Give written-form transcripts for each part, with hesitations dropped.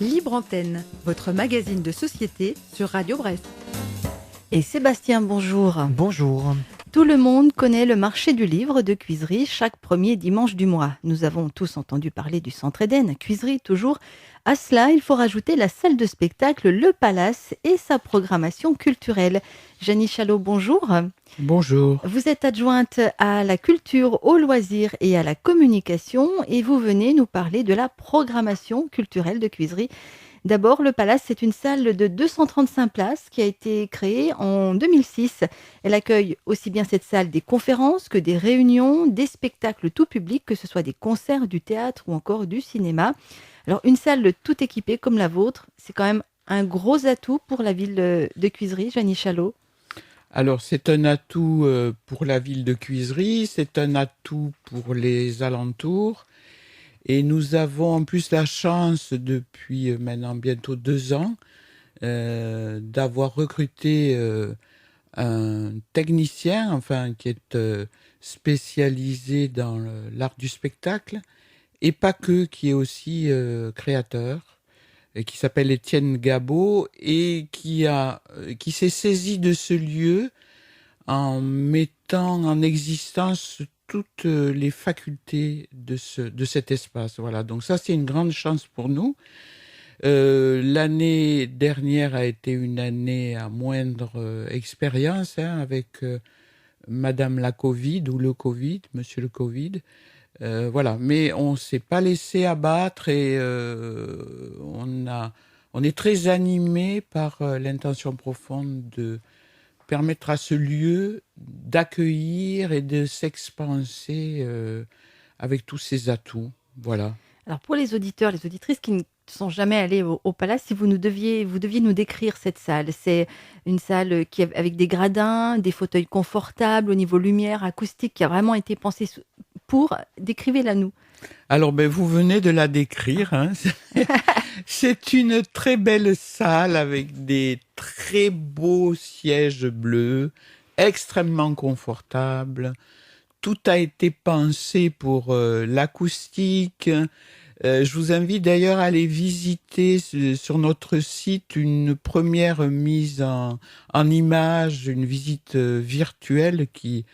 Libre Antenne, votre magazine de société sur Radio Brest. Et Sébastien, bonjour. Bonjour. Tout le monde connaît le marché du livre de Cuisery chaque premier dimanche du mois. Nous avons tous entendu parler du Centre Éden, Cuisery toujours. À cela, il faut rajouter la salle de spectacle Le Palace et sa programmation culturelle. Jeannie Chalot, bonjour. Bonjour. Vous êtes adjointe à la culture, aux loisirs et à la communication et vous venez nous parler de la programmation culturelle de Cuisery. D'abord, le Palace, c'est une salle de 235 places qui a été créée en 2006. Elle accueille aussi bien cette salle des conférences que des réunions, des spectacles tout public, que ce soit des concerts, du théâtre ou encore du cinéma. Alors, une salle tout équipée comme la vôtre, c'est quand même un gros atout pour la ville de Cuisery, Jeannie Chalot. Alors, c'est un atout pour la ville de Cuisery, c'est un atout pour les alentours. Et nous avons en plus la chance, depuis maintenant bientôt 2 ans, d'avoir recruté un technicien, qui est spécialisé dans l'art du spectacle, et pas que, qui est aussi créateur, et qui s'appelle Étienne Gabot, et qui s'est saisi de ce lieu en mettant en existence toutes les facultés de cet espace. Voilà, donc ça c'est une grande chance pour nous. L'année dernière a été une année à moindre expérience, avec Madame la Covid ou le Covid, Monsieur le Covid. Voilà, mais on s'est pas laissé abattre et on est très animé par l'intention profonde de permettre à ce lieu d'accueillir et de s'expanser avec tous ses atouts. Voilà. Alors pour les auditeurs, les auditrices qui ne sont jamais allés au Palace, si vous deviez nous décrire cette salle, c'est une salle avec des gradins, des fauteuils confortables, au niveau lumière, acoustique, qui a vraiment été pensée pour. Décrivez-la nous. Alors, vous venez de la décrire. Hein. C'est une très belle salle avec des très beaux sièges bleus, extrêmement confortables. Tout a été pensé pour l'acoustique. Je vous invite d'ailleurs à aller visiter sur notre site une première mise en image, une visite virtuelle qui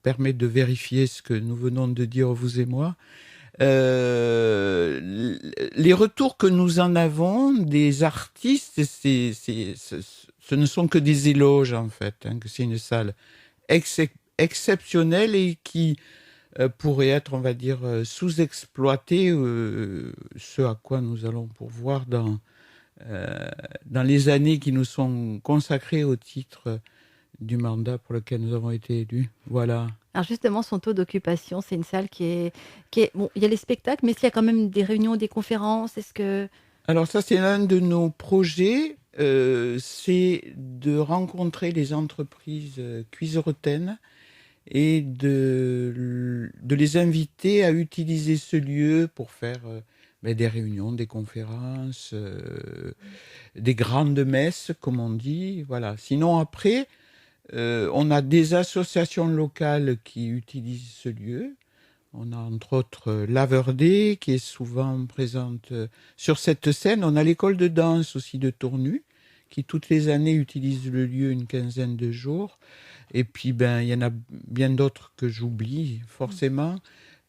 permet de vérifier ce que nous venons de dire, vous et moi. Les retours que nous en avons des artistes, ce ne sont que des éloges en fait, que c'est une salle exceptionnelle et qui pourrait être, on va dire, sous-exploitée, ce à quoi nous allons pourvoir dans les années qui nous sont consacrées au titre du mandat pour lequel nous avons été élus. Voilà. Alors justement, son taux d'occupation, c'est une salle qui est bon, il y a les spectacles, mais est-ce qu'il y a quand même des réunions, des conférences? Alors ça, c'est l'un de nos projets, c'est de rencontrer les entreprises cuiserotaines et de les inviter à utiliser ce lieu pour faire des réunions, des conférences, des grandes messes, comme on dit. Voilà. Sinon, après, on a des associations locales qui utilisent ce lieu. On a entre autres Laverdé qui est souvent présente sur cette scène. On a l'école de danse aussi de Tournu qui toutes les années utilise le lieu une quinzaine de jours. Et puis il y en a bien d'autres que j'oublie forcément.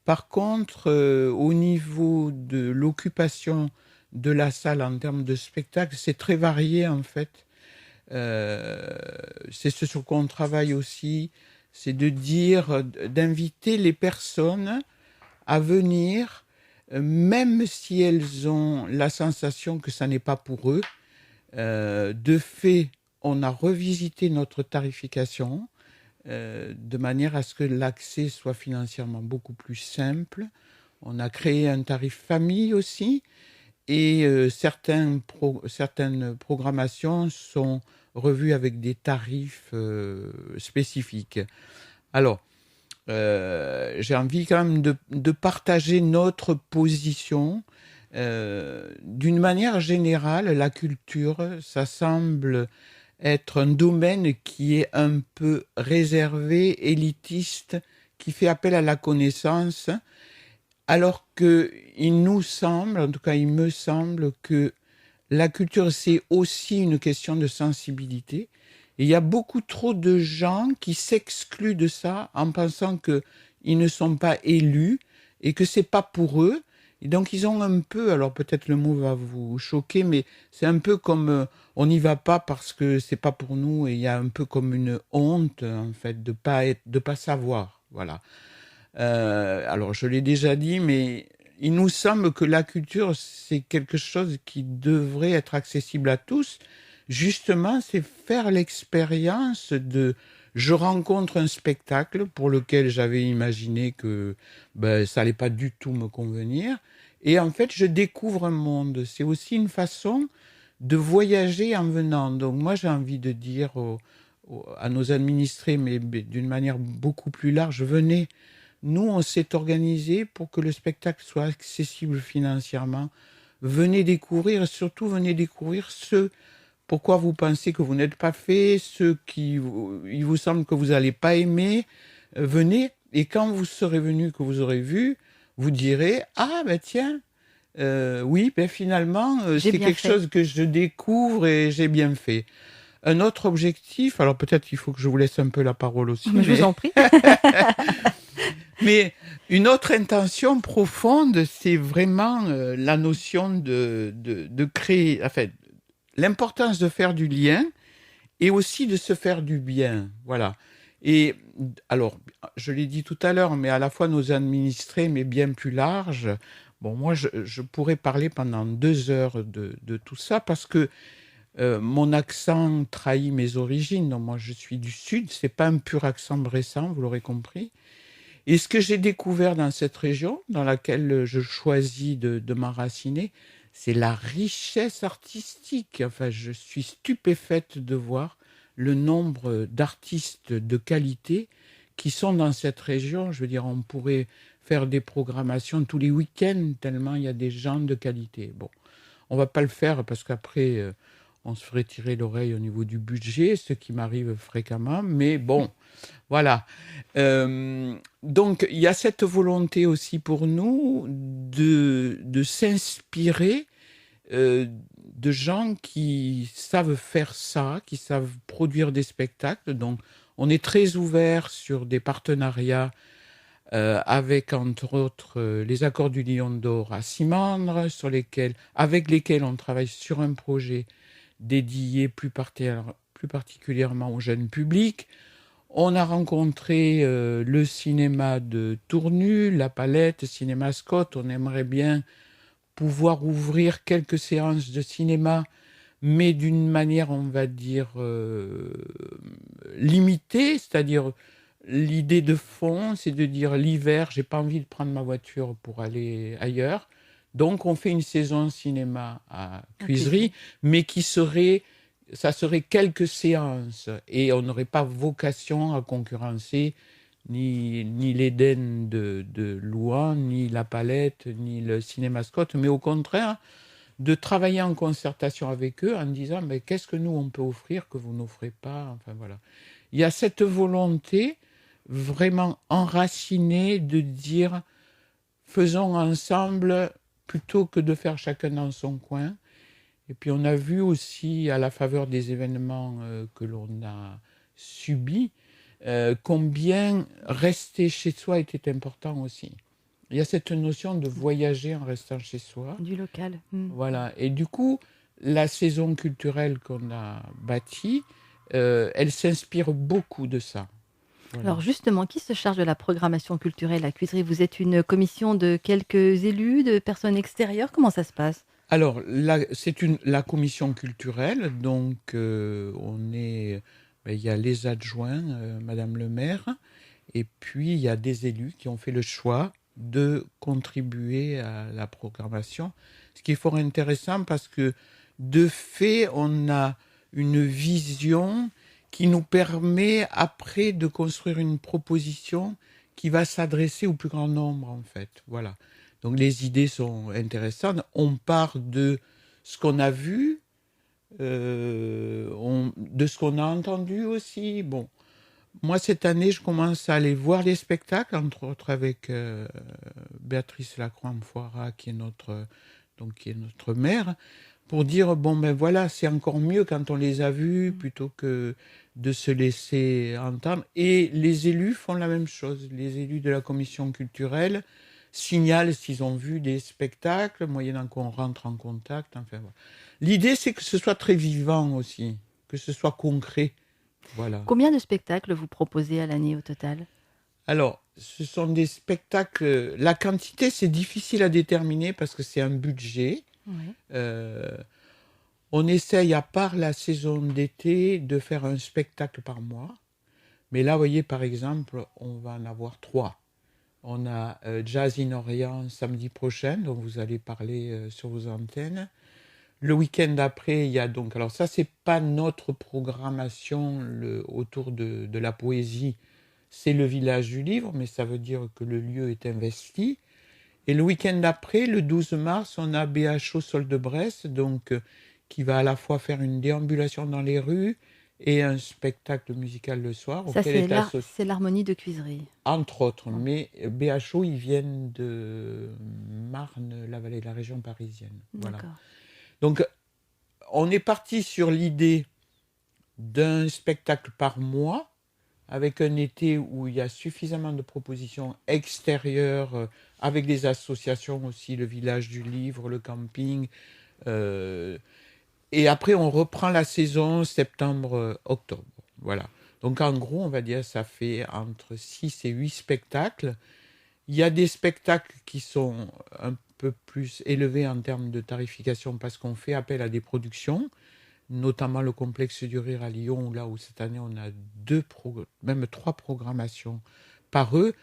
Par contre, au niveau de l'occupation de la salle en termes de spectacle, c'est très varié en fait. C'est ce sur quoi on travaille aussi, c'est d'inviter les personnes à venir, même si elles ont la sensation que ça n'est pas pour eux. De fait, on a revisité notre tarification de manière à ce que l'accès soit financièrement beaucoup plus simple. On a créé un tarif famille aussi, et certaines programmations sont revues avec des tarifs spécifiques. Alors, j'ai envie quand même de partager notre position. D'une manière générale, la culture, ça semble être un domaine qui est un peu réservé, élitiste, qui fait appel à la connaissance, alors qu'il nous semble, en tout cas il me semble, que la culture, c'est aussi une question de sensibilité. Et il y a beaucoup trop de gens qui s'excluent de ça en pensant qu'ils ne sont pas élus et que c'est pas pour eux. Et donc ils ont un peu, alors peut-être le mot va vous choquer, mais c'est un peu comme on n'y va pas parce que c'est pas pour nous, et il y a un peu comme une honte en fait de pas savoir. Voilà. Alors je l'ai déjà dit, mais il nous semble que la culture, c'est quelque chose qui devrait être accessible à tous. Justement, c'est faire l'expérience de je rencontre un spectacle pour lequel j'avais imaginé que ça allait pas du tout me convenir. Et en fait, je découvre un monde. C'est aussi une façon de voyager en venant. Donc moi, j'ai envie de dire à nos administrés, mais d'une manière beaucoup plus large, venez. Nous, on s'est organisé pour que le spectacle soit accessible financièrement. Venez découvrir, et surtout venez découvrir ce pourquoi vous pensez que vous n'êtes pas fait, il vous semble que vous n'allez pas aimer. Venez, et quand vous serez venu, que vous aurez vu, vous direz, ah ben tiens, oui, ben finalement, J'ai c'est bien quelque fait. chose que je découvre et j'ai bien fait. Un autre objectif, alors peut-être qu'il faut que je vous laisse un peu la parole aussi, Je vous en prie. mais une autre intention profonde, c'est vraiment la notion de créer, enfin, l'importance de faire du lien et aussi de se faire du bien. Voilà. Et alors, je l'ai dit tout à l'heure, mais à la fois nos administrés, mais bien plus large. Bon, moi, je pourrais parler pendant 2 heures de tout ça parce que mon accent trahit mes origines. Donc, moi, je suis du Sud. C'est pas un pur accent bressan, vous l'aurez compris. Et ce que j'ai découvert dans cette région, dans laquelle je choisis de m'enraciner, c'est la richesse artistique. Enfin, je suis stupéfaite de voir le nombre d'artistes de qualité qui sont dans cette région. Je veux dire, on pourrait faire des programmations tous les week-ends, tellement il y a des gens de qualité. Bon, on va pas le faire parce qu'après, on se ferait tirer l'oreille au niveau du budget, ce qui m'arrive fréquemment. Mais bon, voilà. Donc, il y a cette volonté aussi pour nous de s'inspirer de gens qui savent faire ça, qui savent produire des spectacles. Donc, on est très ouvert sur des partenariats avec, entre autres, les Accords du Lion d'Or à Simandre, avec lesquels on travaille sur un projet dédié plus particulièrement au jeune public. On a rencontré le cinéma de Tournu, La Palette, Cinéma Scott. On aimerait bien pouvoir ouvrir quelques séances de cinéma, mais d'une manière, on va dire, limitée. C'est-à-dire, l'idée de fond, c'est de dire l'hiver, j'ai pas envie de prendre ma voiture pour aller ailleurs. Donc, on fait une saison cinéma à Cuisery, mais ça serait quelques séances et on n'aurait pas vocation à concurrencer ni l'Éden de Louan, ni La Palette, ni le Cinéma Scott, mais au contraire, de travailler en concertation avec eux en disant mais qu'est-ce que nous on peut offrir que vous n'offrez pas. Enfin voilà. Il y a cette volonté vraiment enracinée de dire faisons ensemble plutôt que de faire chacun dans son coin. Et puis on a vu aussi, à la faveur des événements que l'on a subis, combien rester chez soi était important aussi. Il y a cette notion de voyager en restant chez soi. Du local. Voilà. Et du coup, la saison culturelle qu'on a bâtie, elle s'inspire beaucoup de ça. Voilà. Alors justement, qui se charge de la programmation culturelle à Cuisery? Vous êtes une commission de quelques élus, de personnes extérieures? Comment ça se passe? Alors, c'est la commission culturelle, donc il y a les adjoints, Madame le maire, et puis il y a des élus qui ont fait le choix de contribuer à la programmation, ce qui est fort intéressant parce que de fait, on a une vision qui nous permet après de construire une proposition qui va s'adresser au plus grand nombre, en fait. Voilà. Donc les idées sont intéressantes. On part de ce qu'on a vu, de ce qu'on a entendu aussi. Bon, moi cette année, je commence à aller voir les spectacles, entre autres avec Béatrice Lacroix-Amfoira, qui est notre mère, pour dire, bon, ben voilà, c'est encore mieux quand on les a vus plutôt que de se laisser entendre. Et les élus font la même chose. Les élus de la commission culturelle signalent s'ils ont vu des spectacles, moyennant qu'on rentre en contact. Enfin, voilà. L'idée, c'est que ce soit très vivant aussi, que ce soit concret. Voilà. Combien de spectacles vous proposez à l'année au total? Alors, ce sont des spectacles. La quantité, c'est difficile à déterminer parce que c'est un budget. Oui. On essaye, à part la saison d'été, de faire un spectacle par mois. Mais là, vous voyez, par exemple, on va en avoir 3. On a Jazz in Orient samedi prochain, dont vous allez parler sur vos antennes. Le week-end d'après, il y a donc... Alors ça, c'est pas notre programmation autour de la poésie. C'est le village du livre, mais ça veut dire que le lieu est investi. Et le week-end d'après, le 12 mars, on a BHO Sol de Bresse, donc, qui va à la fois faire une déambulation dans les rues et un spectacle musical le soir. Ça, auquel est associé, c'est l'harmonie de Cuisery. entre autres. Mais BHO, ils viennent de Marne, la vallée de la région parisienne. Voilà. D'accord. Donc, on est parti sur l'idée d'un spectacle par mois, avec un été où il y a suffisamment de propositions extérieures, avec des associations aussi, le village du livre, le camping. Et après, on reprend la saison septembre-octobre. Voilà. Donc en gros, on va dire, ça fait entre 6 et 8 spectacles. Il y a des spectacles qui sont un peu plus élevés en termes de tarification parce qu'on fait appel à des productions, notamment le complexe du Rire à Lyon, là où cette année on a même 3 programmations par eux.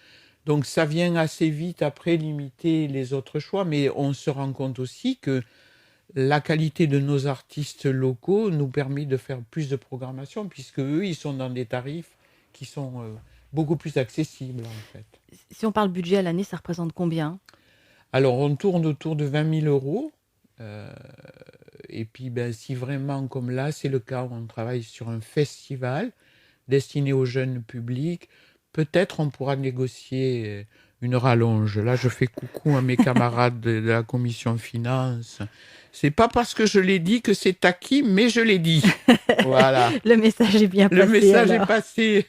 Donc ça vient assez vite après limiter les autres choix, mais on se rend compte aussi que la qualité de nos artistes locaux nous permet de faire plus de programmation, puisque eux, ils sont dans des tarifs qui sont beaucoup plus accessibles en fait. Si on parle budget à l'année, ça représente combien? Alors on tourne autour de 20 000 euros. Et puis, ben, si vraiment, comme là, c'est le cas, on travaille sur un festival destiné au jeune public, peut-être on pourra négocier une rallonge. Là, je fais coucou à mes camarades de la commission finance. C'est pas parce que je l'ai dit que c'est acquis, mais je l'ai dit. Voilà. Le message est bien passé. Le message alors. est passé.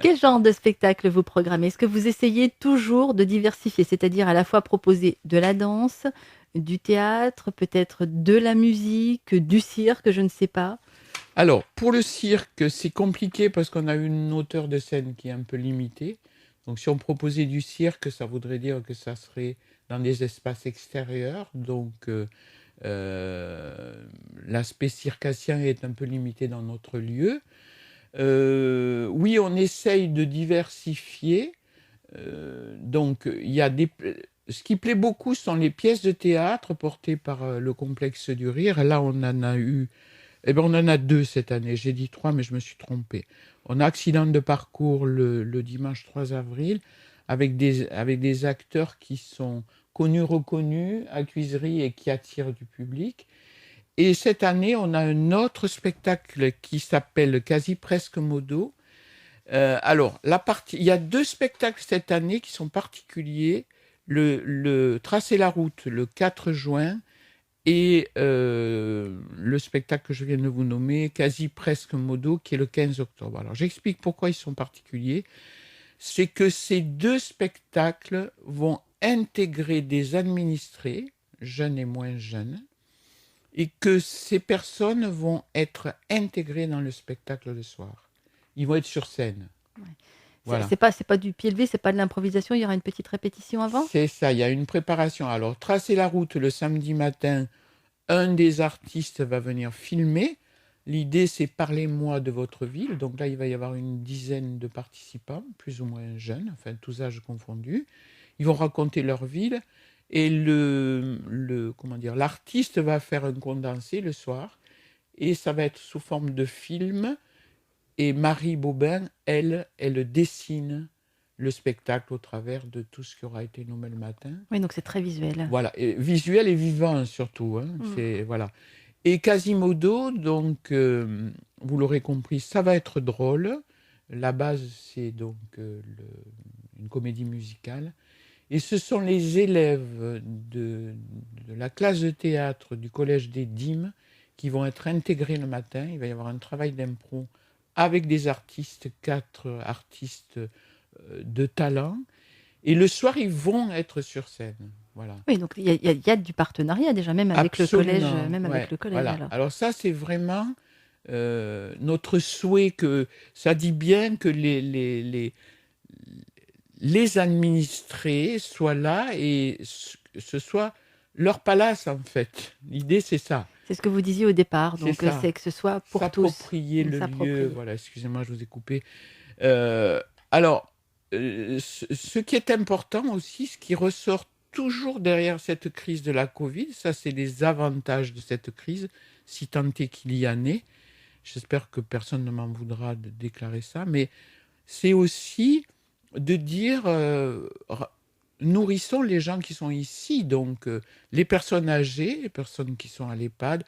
Quel genre de spectacle vous programmez? Est-ce que vous essayez toujours de diversifier, c'est-à-dire à la fois proposer de la danse, du théâtre, peut-être de la musique, du cirque, je ne sais pas? Alors, pour le cirque, c'est compliqué parce qu'on a une hauteur de scène qui est un peu limitée. Donc, si on proposait du cirque, ça voudrait dire que ça serait dans des espaces extérieurs. Donc, l'aspect circassien est un peu limité dans notre lieu. Oui, on essaye de diversifier. Donc, il y a ce qui plaît beaucoup sont les pièces de théâtre portées par le complexe du Rire. Là, on en a eu... Eh ben, on en a 2 cette année. J'ai dit 3, mais je me suis trompé. On a Accident de parcours le dimanche 3 avril avec des acteurs qui sont connus, reconnus à Cuisery et qui attirent du public. Et cette année, on a un autre spectacle qui s'appelle Quasi Presque Modo. Alors, il y a 2 spectacles cette année qui sont particuliers. Le Tracer la route le 4 juin et le spectacle que je viens de vous nommer, Quasi Presque Modo, qui est le 15 octobre. Alors, j'explique pourquoi ils sont particuliers. C'est que ces 2 spectacles vont intégrer des administrés, jeunes et moins jeunes, et que ces personnes vont être intégrées dans le spectacle le soir. Ils vont être sur scène. Ouais. Voilà. C'est pas du pied levé, c'est pas de l'improvisation, il y aura une petite répétition avant? C'est ça, il y a une préparation. Alors, Tracer la route le samedi matin, un des artistes va venir filmer. L'idée, c'est parlez-moi de votre ville. Donc là, il va y avoir une dizaine de participants, plus ou moins jeunes, enfin tous âges confondus. Ils vont raconter leur ville et l'artiste va faire un condensé le soir et ça va être sous forme de film. Et Marie Bobin, elle dessine le spectacle au travers de tout ce qui aura été nommé le matin. Oui, donc c'est très visuel. Voilà, et visuel et vivant surtout. Hein. Voilà. Et Quasimodo, donc, vous l'aurez compris, ça va être drôle. La base, c'est donc une comédie musicale. Et ce sont les élèves de la classe de théâtre du collège des Dîmes qui vont être intégrés le matin. Il va y avoir un travail d'impro avec des artistes, 4 artistes de talent. Et le soir, ils vont être sur scène. Voilà. Oui, donc il y a du partenariat déjà, même avec le collège, Voilà. alors. Alors ça, c'est vraiment notre souhait que ça dit bien que les administrés soient là et ce soit leur palace, en fait. L'idée, c'est ça. C'est ce que vous disiez au départ, donc ça. c'est que ce soit pour tous. S'approprier le lieu. Voilà, excusez-moi, je vous ai coupé. Alors, ce qui est important aussi, ce qui ressort toujours derrière cette crise de la Covid, ça, c'est les avantages de cette crise, si tant est qu'il y en ait. J'espère que personne ne m'en voudra de déclarer ça, mais c'est aussi de dire nourrissons les gens qui sont ici, donc les personnes âgées, les personnes qui sont à l'EHPAD,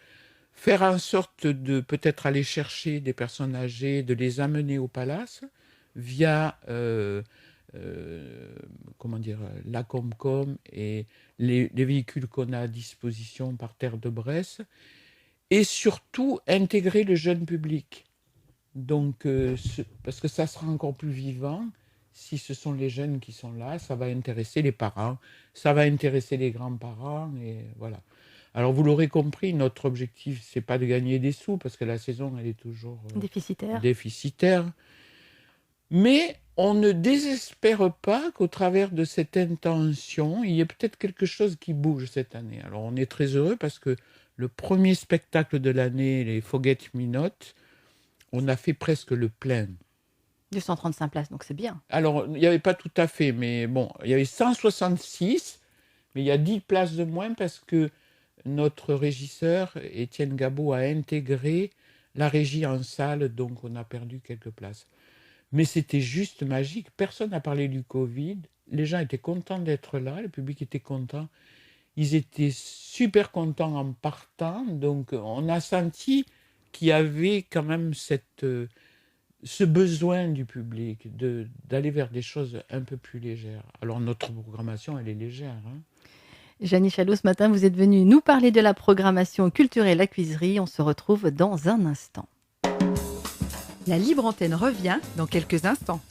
faire en sorte de peut-être aller chercher des personnes âgées, de les amener au palace via la Comcom et les véhicules qu'on a à disposition par terre de Bresse, et surtout intégrer le jeune public. Donc, parce que ça sera encore plus vivant si ce sont les jeunes qui sont là, ça va intéresser les parents, ça va intéresser les grands-parents, et voilà. Alors, vous l'aurez compris, notre objectif, c'est pas de gagner des sous, parce que la saison, elle est toujours déficitaire. Mais on ne désespère pas qu'au travers de cette intention, il y ait peut-être quelque chose qui bouge cette année. Alors, on est très heureux parce que le premier spectacle de l'année, les Forget Me Not, on a fait presque le plein. 235 places, donc c'est bien. Alors, il n'y avait pas tout à fait, mais bon, il y avait 166, mais il y a 10 places de moins parce que notre régisseur, Étienne Gabot, a intégré la régie en salle, donc on a perdu quelques places. Mais c'était juste magique. Personne n'a parlé du Covid. Les gens étaient contents d'être là, le public était content. Ils étaient super contents en partant, donc on a senti qu'il y avait quand même ce besoin du public d'aller vers des choses un peu plus légères. Alors notre programmation, elle est légère. Jeannie Chalot, ce matin, vous êtes venue nous parler de la programmation culturelle à Cuisery. On se retrouve dans un instant. La libre antenne revient dans quelques instants.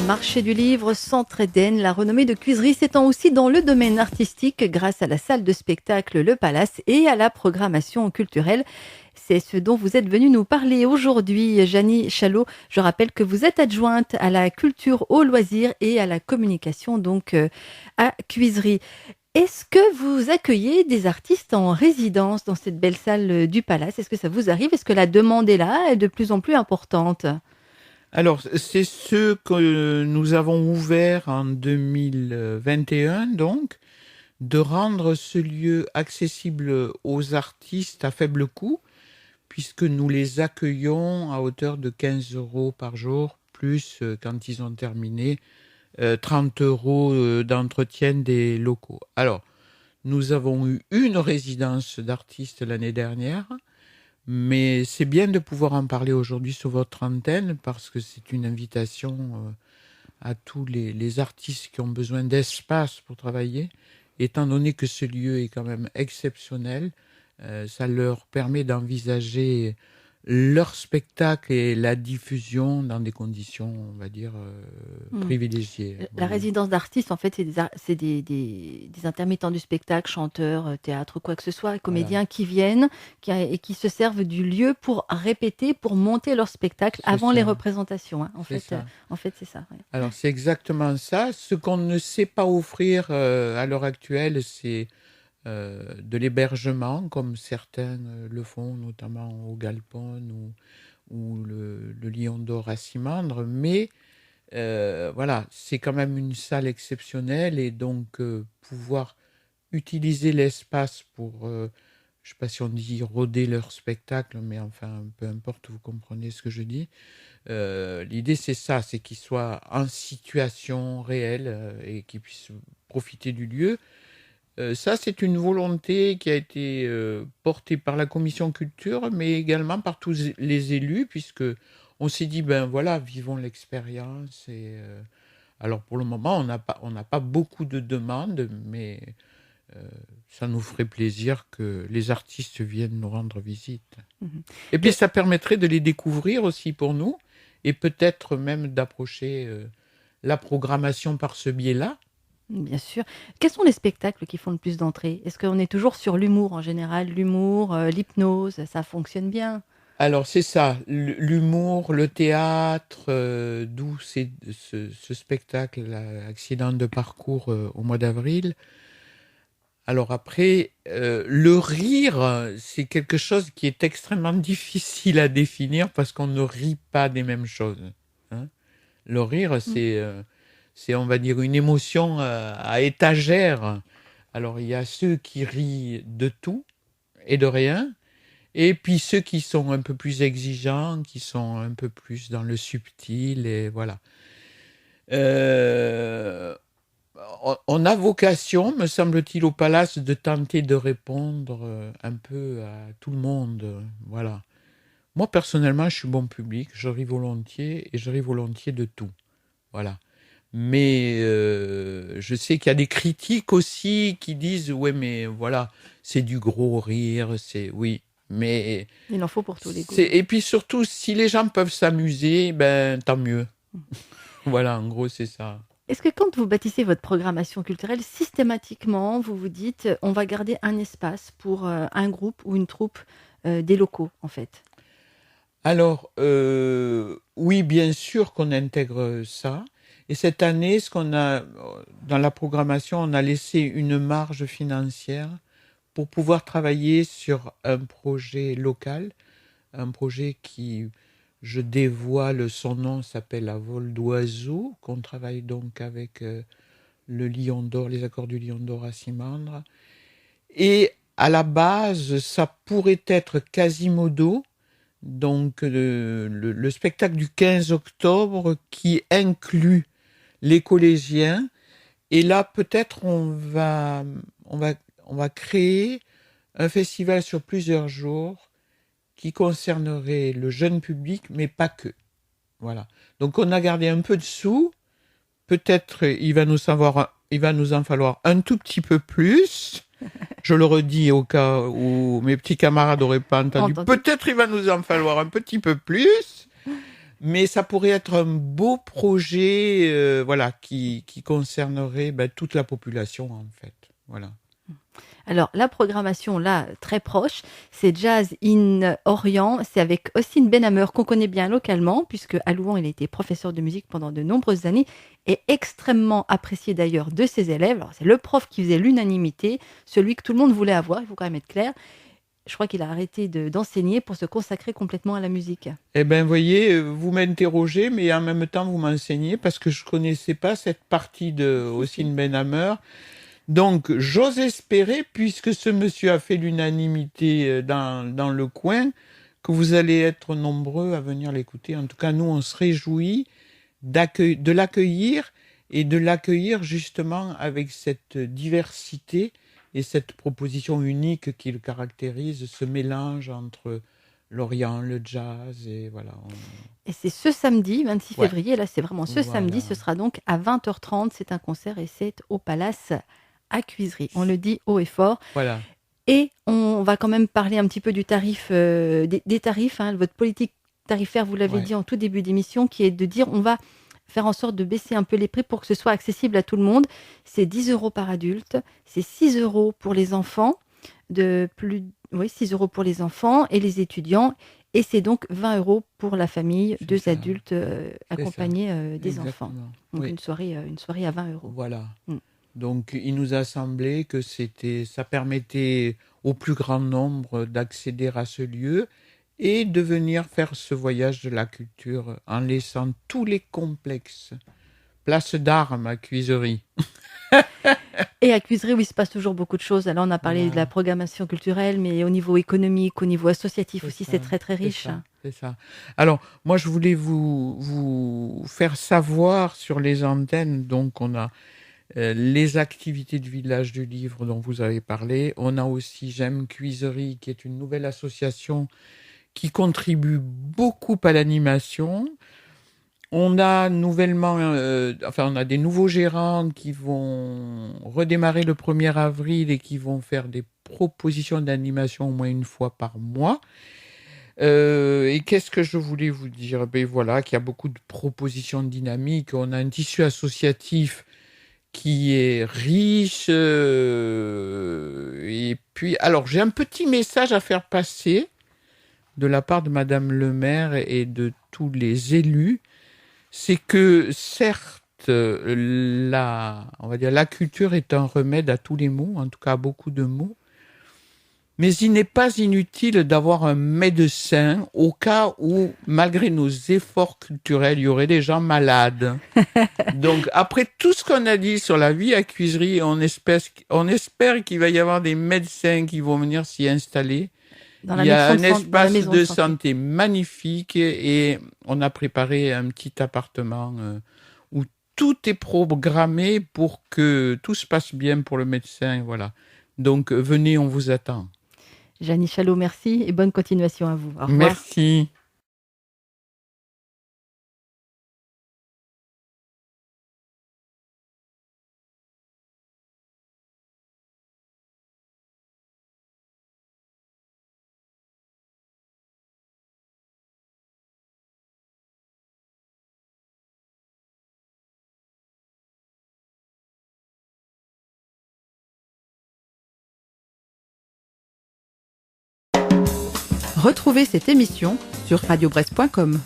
Marché du livre, Centre Éden, la renommée de Cuisery s'étend aussi dans le domaine artistique grâce à la salle de spectacle Le Palace et à la programmation culturelle. C'est ce dont vous êtes venu nous parler aujourd'hui, Jeannie Chalot. Je rappelle que vous êtes adjointe à la culture, aux loisirs et à la communication, donc à Cuisery. Est-ce que vous accueillez des artistes en résidence dans cette belle salle du Palace ? Est-ce que ça vous arrive ? Est-ce que la demande est là et de plus en plus importante ? Alors, c'est ce que nous avons ouvert en 2021, donc, de rendre ce lieu accessible aux artistes à faible coût, puisque nous les accueillons à hauteur de 15 € par jour, plus, quand ils ont terminé, 30 € d'entretien des locaux. Alors, nous avons eu une résidence d'artistes l'année dernière, mais c'est bien de pouvoir en parler aujourd'hui sur votre antenne parce que c'est une invitation à tous les artistes qui ont besoin d'espace pour travailler. Étant donné que ce lieu est quand même exceptionnel, ça leur permet d'envisager leur spectacle et la diffusion dans des conditions, on va dire, privilégiées. La Voilà. résidence d'artistes, en fait, c'est des intermittents du spectacle, chanteurs, théâtre, quoi que ce soit, comédiens qui viennent et qui se servent du lieu pour répéter, pour monter leur spectacle avant les représentations. Hein. En fait, c'est ça. Ouais. Alors, c'est exactement ça. Ce qu'on ne sait pas offrir à l'heure actuelle, c'est de l'hébergement, comme certains le font, notamment au Galpon ou le Lion d'Or à Simandre. Mais voilà, c'est quand même une salle exceptionnelle et donc pouvoir utiliser l'espace pour, je ne sais pas si on dit roder leur spectacle, mais enfin, peu importe, vous comprenez ce que je dis. L'idée, c'est ça, c'est qu'ils soient en situation réelle et qu'ils puissent profiter du lieu. Ça, c'est une volonté qui a été portée par la commission culture, mais également par tous les élus, puisque on s'est dit, ben voilà, vivons l'expérience. Alors pour le moment, on n'a pas beaucoup de demandes, mais ça nous ferait plaisir que les artistes viennent nous rendre visite. Mhm. Et puis ça permettrait de les découvrir aussi pour nous, et peut-être même d'approcher la programmation par ce biais-là. Bien sûr. Quels sont les spectacles qui font le plus d'entrées? Est-ce qu'on est toujours sur l'humour en général? L'humour, l'hypnose, ça fonctionne bien? Alors c'est ça, l'humour, le théâtre, d'où ce spectacle, Accident de parcours au mois d'avril. Alors après, le rire, c'est quelque chose qui est extrêmement difficile à définir parce qu'on ne rit pas des mêmes choses, hein. Le rire, Mmh. c'est, on va dire, une émotion à étagère. Alors il y a ceux qui rient de tout et de rien, et puis ceux qui sont un peu plus exigeants, qui sont un peu plus dans le subtil, et voilà. Euh, on a vocation, me semble-t-il, au Palace de tenter de répondre un peu à tout le monde. Voilà. Moi, personnellement, je suis bon public, je ris volontiers et je ris volontiers de tout. Voilà. Mais je sais qu'il y a des critiques aussi qui disent, ouais, mais voilà, c'est du gros rire, c'est oui. Mais Il en faut pour tous les goûts. et puis surtout, si les gens peuvent s'amuser, ben tant mieux. Voilà, en gros, c'est ça. Est-ce que quand vous bâtissez votre programmation culturelle, systématiquement, vous vous dites, on va garder un espace pour un groupe ou une troupe des locaux, en fait? Alors, oui, bien sûr qu'on intègre ça. Et cette année, ce qu'on a dans la programmation, on a laissé une marge financière pour pouvoir travailler sur un projet local, un projet qui, je dévoile son nom, s'appelle À vol d'oiseau, qu'on travaille donc avec le Lion d'Or, les accords du Lion d'Or à Simandre. Et à la base, ça pourrait être Quasimodo, donc le spectacle du 15 octobre qui inclut les collégiens. Et là, peut-être on va créer un festival sur plusieurs jours qui concernerait le jeune public, mais pas que. Voilà. Donc on a gardé un peu de sous. Peut-être il va nous en falloir un tout petit peu plus. Je le redis au cas où mes petits camarades n'auraient pas entendu. Peut-être il va nous en falloir un petit peu plus. Mais ça pourrait être un beau projet voilà, qui concernerait toute la population, en fait. Voilà. Alors, la programmation, là, très proche, c'est Jazz in Orient. C'est avec Ossine Benhammer, qu'on connaît bien localement, puisque à Louan, il a été professeur de musique pendant de nombreuses années et extrêmement apprécié d'ailleurs de ses élèves. Alors, c'est le prof qui faisait l'unanimité, celui que tout le monde voulait avoir, il faut quand même être clair. Je crois qu'il a arrêté d'enseigner pour se consacrer complètement à la musique. Eh bien, voyez, vous m'interrogez, mais en même temps, vous m'enseignez, parce que je ne connaissais pas cette partie de Ossine Benhammer. Donc, j'ose espérer, puisque ce monsieur a fait l'unanimité dans le coin, que vous allez être nombreux à venir l'écouter. En tout cas, nous, on se réjouit de l'accueillir et de l'accueillir justement avec cette diversité et cette proposition unique qui le caractérise, ce mélange entre l'Orient, le jazz et voilà. Et c'est ce samedi, 26 février, là c'est vraiment ce Voilà. samedi, ce sera donc à 20h30, c'est un concert et c'est au Palace à Cuisery. On le dit haut et fort. Voilà. Et on va quand même parler un petit peu du tarif, des tarifs, hein, votre politique tarifaire, vous l'avez dit en tout début d'émission, qui est de dire on va faire en sorte de baisser un peu les prix pour que ce soit accessible à tout le monde. C'est 10 € par adulte, c'est 6 € pour les enfants, 6 € pour les enfants et les étudiants. Et c'est donc 20 € pour la famille, deux adultes accompagnés des enfants. Donc une soirée à 20 €. Voilà. Donc il nous a semblé que ça permettait au plus grand nombre d'accéder à ce lieu et de venir faire ce voyage de la culture en laissant tous les complexes. Place d'Armes à Cuisery. Et à Cuisery, où il se passe toujours beaucoup de choses. Alors, on a parlé de la programmation culturelle, mais au niveau économique, au niveau associatif aussi, c'est très, très riche. C'est ça. Alors, moi, je voulais vous faire savoir sur les antennes, donc on a les activités du village du livre dont vous avez parlé. On a aussi J'aime Cuisery, qui est une nouvelle association qui contribuent beaucoup à l'animation. On a on a des nouveaux gérants qui vont redémarrer le 1er avril et qui vont faire des propositions d'animation au moins une fois par mois. Et qu'est-ce que je voulais vous dire? Ben voilà, qu'il y a beaucoup de propositions dynamiques. On a un tissu associatif qui est riche. Et puis, alors, j'ai un petit message à faire passer de la part de Madame le maire et de tous les élus. C'est que certes, on va dire, la culture est un remède à tous les maux, en tout cas à beaucoup de maux, mais il n'est pas inutile d'avoir un médecin au cas où, malgré nos efforts culturels, il y aurait des gens malades. Donc, après tout ce qu'on a dit sur la vie à Cuisery, on espère qu'il va y avoir des médecins qui vont venir s'y installer. Il y a un espace de santé magnifique et on a préparé un petit appartement où tout est programmé pour que tout se passe bien pour le médecin. Voilà. Donc, venez, on vous attend. Jeannie Chalot, merci et bonne continuation à vous. Au revoir. Merci. Retrouvez cette émission sur radiobrest.com.